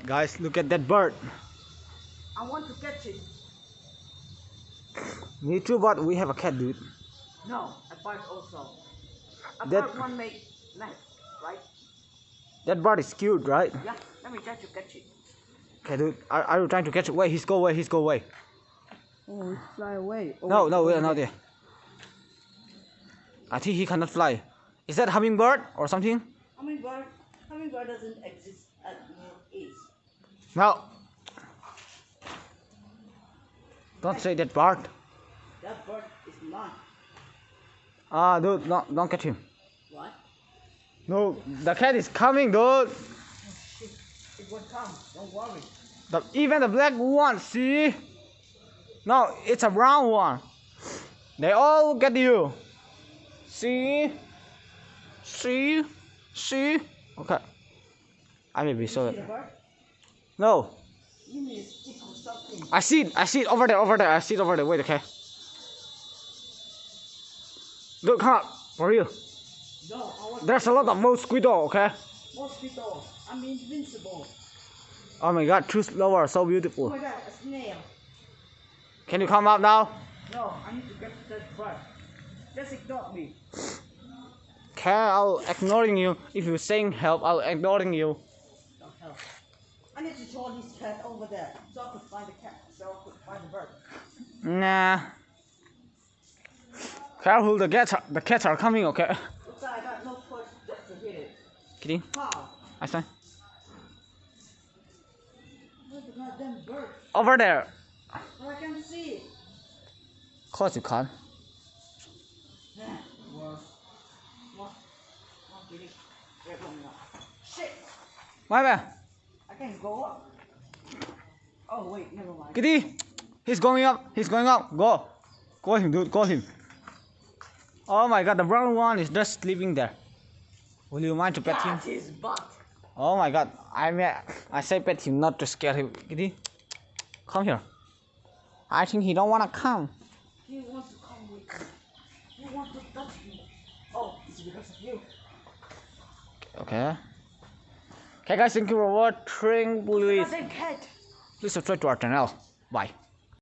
Guys, look at that bird. I want to catch it. Me too, but we have a cat, dude. No, a bird also. A That- bird one make nest, right? That bird is cute, right? Yeah, let me try to catch it. Okay, dude. Are you trying to catch it? Wait, he's go away. He's go away. Oh, it fly away. Oh, No, we over are not there. I think he cannot fly. Is that hummingbird or something? Hummingbird doesn't exist at Near East. No. Don't say that bird. That bird is mine. Dude, don't catch him. What? No, the cat is coming, dude. Oh shit, it won't come. Don't worry. Even the black one, see? No, it's a brown one. They all look at you. See? See? See? Okay. I may be so. See the bird? No. You need to stick on something. I see it over there, I see it over there. Wait, okay. Look, come up, for real. No, I want There's a lot of mosquito, okay? mosquito. I'm invincible. Oh my god, two slower are so Oh beautiful. my god, a snail. Can you come up now? No, I need to get that bird. Just ignore me. Okay, I'll ignoring you. If you're saying help, I'll ignoring you. Don't help. I need to show this cat over there so I could find the cat, so I could find the bird. Nah. Careful, the cats are coming, okay? Looks like I got no choice just to hit it. Kidding? How? I say. Where's the goddamn bird? Over there. Oh, I can't see it. Of course you can. Well, what? I'm kidding. Wait, no. Shit! My man. I can't go up. Oh wait, never mind. Kitty. He's going up. Go. Call him, dude. Call him. Oh my god, the brown one is just sleeping there. Will you mind to pet him? That's his butt. Oh my god, I say pet him, not to scare him. Kitty, come here. I think he don't wanna come. He wants to come with me. He wants to touch me. Oh, it's because of you. Okay. Okay guys, thank you for watching. Please Goddamn cat. subscribe to our channel. Bye.